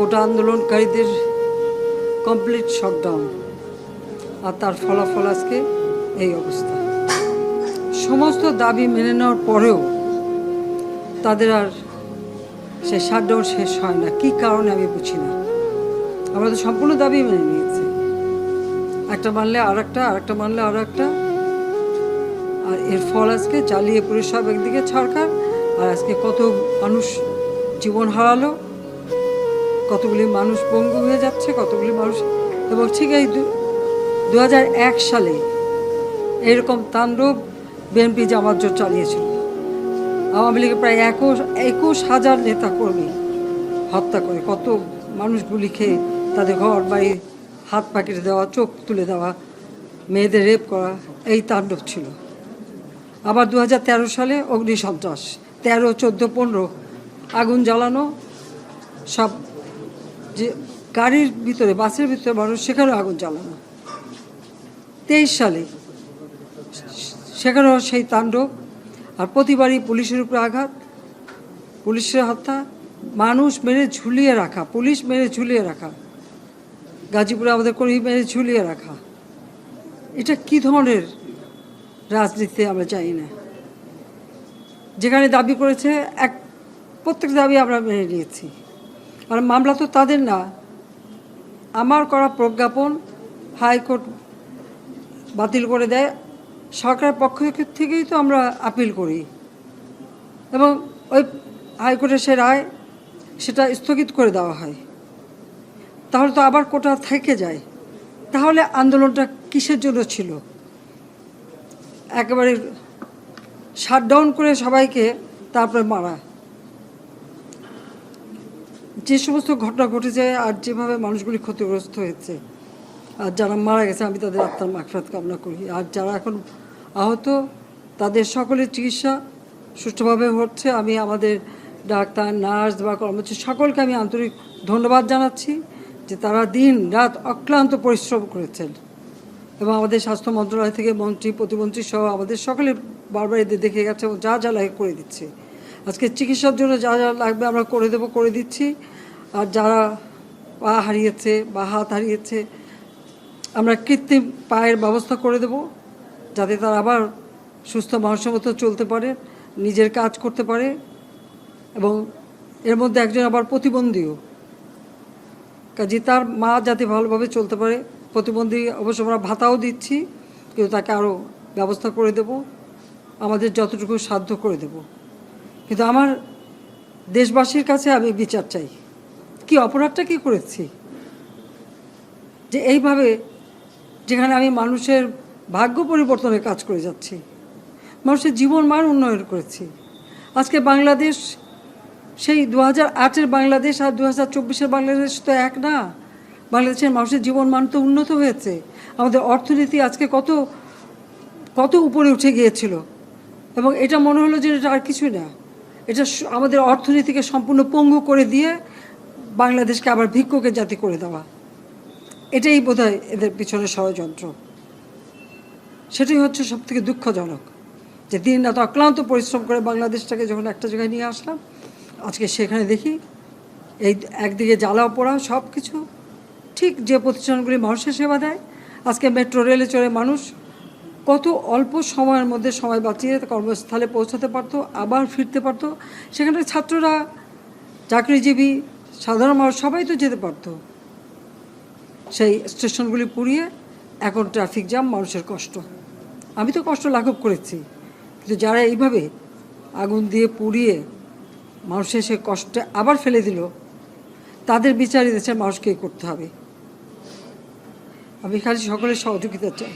কোটা আন্দোলনকারীদের complete shutdown, আর তার ফলাফল আজকে এই অবস্থা। সমস্ত দাবি মেনে নেওয়ার পরেও তাদের আর সে শাটডাউন শেষ হয় না। কী কারণে আমি বুঝি না। আমরা তো সম্পূর্ণ দাবি মেনে নিয়েছি, একটা মানলে আর একটা, আর একটা মানলে আরও একটা, আর এর ফল আজকে জ্বালিয়ে পুড়ে সব একদিকে সরকার, আর আজকে কত মানুষ জীবন হারালো, কতগুলি মানুষ পঙ্গু হয়ে যাচ্ছে, কতগুলি মানুষ। এবং ঠিক এই 2001 সালে এরকম তাণ্ডব বিএনপি জামাত জোট চালিয়েছিল। আওয়ামী লীগের প্রায় 21,000 নেতাকর্মী হত্যা করে, কত মানুষ গুলি খেয়ে তাদের ঘর বাড়ি হাত পা কেটে দেওয়া, চোখ তুলে দেওয়া, মেয়েদের রেপ করা, এই তাণ্ডব ছিল। আবার 2013 সালে অগ্নিসন্ত্রাস, 13, 14, 15 আগুন জ্বালানো, সব যে গাড়ির ভিতরে, বাসের ভিতরে মানুষ, সেখানেও আগুন জ্বালানো। 23 সালে সেখানেও সেই তাণ্ডব, আর প্রতিবারই পুলিশের উপরে আঘাত, পুলিশের হত্যা, মানুষ মেরে ঝুলিয়ে রাখা, পুলিশ মেরে ঝুলিয়ে রাখা, গাজীপুরে আমাদের কর্মী মেরে ঝুলিয়ে রাখা। এটা কি ধরনের রাজনীতি আমরা জানি না। যেখানে দাবি করেছে প্রত্যেক দাবি আমরা মেনে নিয়েছি। আর মামলা তো তাদের না, আমার করা প্রজ্ঞাপন হাইকোর্ট বাতিল করে দেয়, সরকারের পক্ষ থেকেই তো আমরা আপিল করি, এবং ওই হাইকোর্টের সে রায় সেটা স্থগিত করে দেওয়া হয়। তাহলে তো আবার কোটা থেকে যায়। তাহলে আন্দোলনটা কিসের জন্য ছিল? একেবারে শাটডাউন করে সবাইকে তারপরে মারা। যে সমস্ত ঘটনা ঘটেছে আর যেভাবে মানুষগুলি ক্ষতিগ্রস্ত হয়েছে, আর যারা মারা গেছে আমি তাদের আত্মার মাগফিরাত কামনা করি। আর যারা এখন আহত তাদের সকলের চিকিৎসা সুষ্ঠুভাবে হচ্ছে। আমি আমাদের ডাক্তার, নার্স বা কর্মচারী সকলকে আমি আন্তরিক ধন্যবাদ জানাচ্ছি যে তারা দিন রাত অক্লান্ত পরিশ্রম করেছেন, এবং আমাদের স্বাস্থ্য মন্ত্রণালয় থেকে মন্ত্রী, প্রতিমন্ত্রী সহ আমাদের সকলে বারবার এদের দেখে গেছে এবং যা যা লাগে করে দিচ্ছে। আজকে চিকিৎসার জন্য যা যা লাগবে আমরা করে দিচ্ছি। আর যারা পা হারিয়েছে বা হাত হারিয়েছে, আমরা কৃত্রিম পায়ের ব্যবস্থা করে দেব, যাতে তারা আবার সুস্থ মানুষের মতো চলতে পারে, নিজের কাজ করতে পারে। এবং এর মধ্যে একজন আবার প্রতিবন্ধীও, কাজে তার মা যাতে ভালোভাবে চলতে পারে। প্রতিবন্ধী অবশ্য আমরা ভাতাও দিচ্ছি, কিন্তু তাকে আরও ব্যবস্থা করে দেব, আমাদের যতটুকু সাধ্য করে দেব। কিন্তু আমার দেশবাসীর কাছে আমি বিচার চাই, কি অপরাধটা কি করেছি যে এইভাবে, যেখানে আমি মানুষের ভাগ্য পরিবর্তনের কাজ করে যাচ্ছি, মানুষের জীবন মান উন্নয়ন করেছি। আজকে বাংলাদেশ সেই 2008-এর বাংলাদেশ আর 2024-এর বাংলাদেশ তো এক না। বাংলাদেশের মানুষের জীবন মান তো উন্নত হয়েছে। আমাদের অর্থনীতি আজকে কত কত উপরে উঠে গিয়েছিল, এবং এটা মনে হলো যে এটা আর কিছুই না। এটা আমাদের অর্থনীতিকে সম্পূর্ণ পঙ্গু করে দিয়ে বাংলাদেশকে আবার ভিক্ষুকের জাতি করে দেওয়া, এটাই বোধহয় এদের পিছনে ষড়যন্ত্র। সেটাই হচ্ছে সবথেকে দুঃখজনক, যে দিন রাত অক্লান্ত পরিশ্রম করে বাংলাদেশটাকে যখন একটা জায়গায় নিয়ে আসলাম, আজকে সেখানে দেখি এই একদিকে জ্বালাও পোড়া সব কিছু। ঠিক যে প্রতিষ্ঠানগুলি মানুষের সেবা দেয়, আজকে মেট্রো রেলে চড়ে মানুষ কত অল্প সময়ের মধ্যে সময় বাঁচিয়ে কর্মস্থলে পৌঁছাতে পারতো, আবার ফিরতে পারতো। সেখানে ছাত্ররা, চাকরিজীবী, সাধারণ মানুষ সবাই তো যেতে পারতো। সেই স্টেশনগুলি পুড়িয়ে এখন ট্রাফিক জ্যাম, মানুষের কষ্ট। আমি তো কষ্ট লাঘব করেছি, কিন্তু যারা এইভাবে আগুন দিয়ে পুড়িয়ে মানুষের সে কষ্টে আবার ফেলে দিল, তাদের বিচার দেশের মানুষকেই করতে হবে। আমি খালি সকলের সহযোগিতা চাই।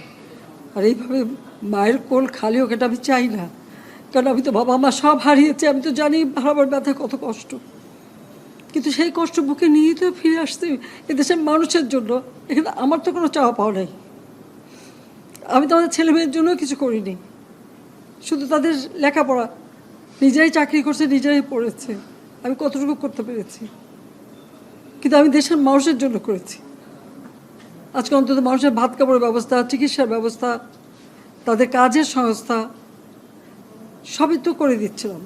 আর এইভাবে মায়ের কোল খালি হোক, এটা আমি চাই না। কারণ আমি তো বাবা মা সব হারিয়েছি, আমি তো জানি হারাবার ব্যথা কত কষ্ট। কিন্তু সেই কষ্ট বুকে নিয়েই তো ফিরে আসতে এদেশের মানুষের জন্য। এখানে আমার তো কোনো চাওয়া পাওয়া নেই। আমি তো আমাদের ছেলে মেয়ের জন্যও কিছু করিনি, শুধু তাদের লেখাপড়া, নিজেরাই চাকরি করছে, নিজেরাই পড়েছে, আমি কতটুকু করতে পেরেছি। কিন্তু আমি দেশের মানুষের জন্য করেছি। আজকে অন্তত মানুষের ভাত কাপড়ের ব্যবস্থা, চিকিৎসার ব্যবস্থা, তাদের কাজের সংস্থা সবই তো করে দিচ্ছিলাম।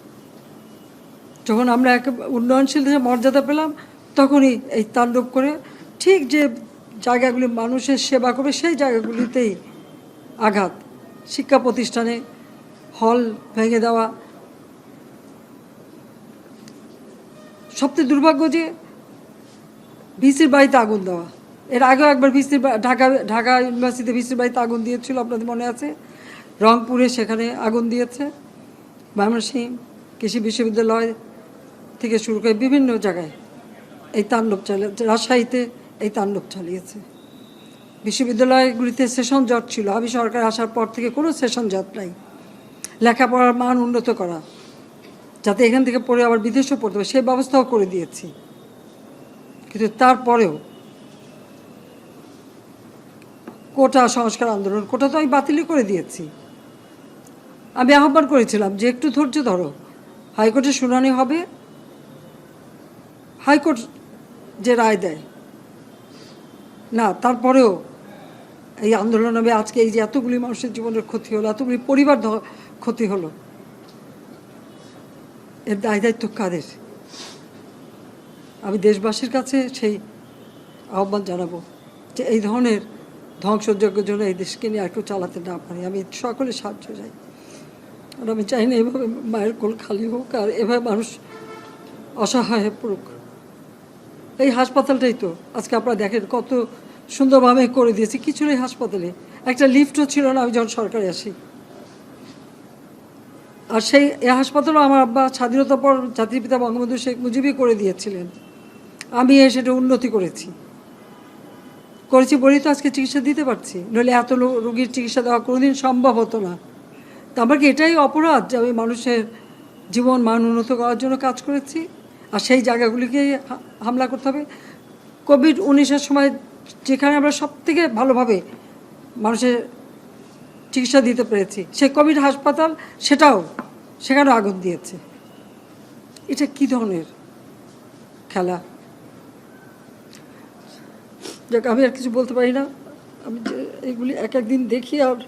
যখন আমরা এক উন্নয়নশীল দেশের মর্যাদা পেলাম, তখনই এই তাণ্ডব করে ঠিক যে জায়গাগুলি মানুষের সেবা করবে সেই জায়গাগুলিতেই আঘাত, শিক্ষা প্রতিষ্ঠানে হল ভেঙে দেওয়া। সবচেয়ে দুর্ভাগ্য যে ভিসির বাড়িতে আগুন দেওয়া। এর আগেও একবার ঢাকা ইউনিভার্সিটিতে ভিসির বাড়িতে আগুন দিয়েছিল, আপনাদের মনে আছে। রংপুরে সেখানে আগুন দিয়েছে, ময়মনসিংহ কৃষি বিশ্ববিদ্যালয় থেকে শুরু করে বিভিন্ন জায়গায় এই তাণ্ডব চালিয়েছে। রাজশাহীতে এই তাণ্ডব চালিয়েছে। বিশ্ববিদ্যালয়গুলিতে সেশন জট ছিল, আমি সরকার আসার পর থেকে কোনো সেশন জট নাই। লেখাপড়ার মান উন্নত করা, যাতে এখান থেকে পড়ে আবার বিদেশেও পড়তে হবে, সেই ব্যবস্থাও করে দিয়েছি। কিন্তু তারপরেও কোটা সংস্কার আন্দোলন, কোটা তো আমি বাতিলই করে দিয়েছি। আমি আহ্বান করেছিলাম যে একটু ধৈর্য ধরো, হাইকোর্টে শুনানি হবে, হাইকোর্ট যে রায় দেয়। না, তারপরেও এই আন্দোলন হবে। আজকে এই যে এতগুলি মানুষের জীবনের ক্ষতি হলো, এতগুলি পরিবার ক্ষতি হলো, এর দায় দায়িত্ব কাদের? আমি দেশবাসীর কাছে সেই আহ্বান জানাবো যে এই ধরনের ধ্বংসযজ্ঞের জন্য এই দেশকে নিয়ে একটু চালাতে না পারি। আমি সকলে সাহায্য চাই, আর আমি চাই না এভাবে মায়ের কোল খালি হোক আর এভাবে মানুষ অসহায় হয়ে পড়ুক। এই হাসপাতালটাই তো আজকে আপনারা দেখেন কত সুন্দরভাবে করে দিয়েছি। কিছু নেই হাসপাতালে, একটা লিফটও ছিল না আমি যখন সরকারে আসি। আর সেই এই হাসপাতালও আমার আব্বা স্বাধীনতার পর জাতির পিতা বঙ্গবন্ধু শেখ মুজিবই করে দিয়েছিলেন। আমি সেটা উন্নতি করেছি বলেই তো আজকে চিকিৎসা দিতে পারছি, নইলে এত রোগীর চিকিৎসা দেওয়া কোনোদিন সম্ভব হতো না। তো আমার কি এটাই অপরাধ যে আমি মানুষের জীবন মান উন্নত করার জন্য কাজ করেছি, আর সেই জায়গাগুলিকে হামলা করতে হবে? কোভিড-19-এর সময় যেখানে আমরা সব থেকে ভালোভাবে মানুষের চিকিৎসা দিতে পেরেছি, সেই কোভিড হাসপাতাল সেখানেও আগুন দিয়েছে। এটা কী ধরনের খেলা? যাক, আমি আর কিছু বলতে পারি না। আমি যে এগুলি এক একদিন দেখি আর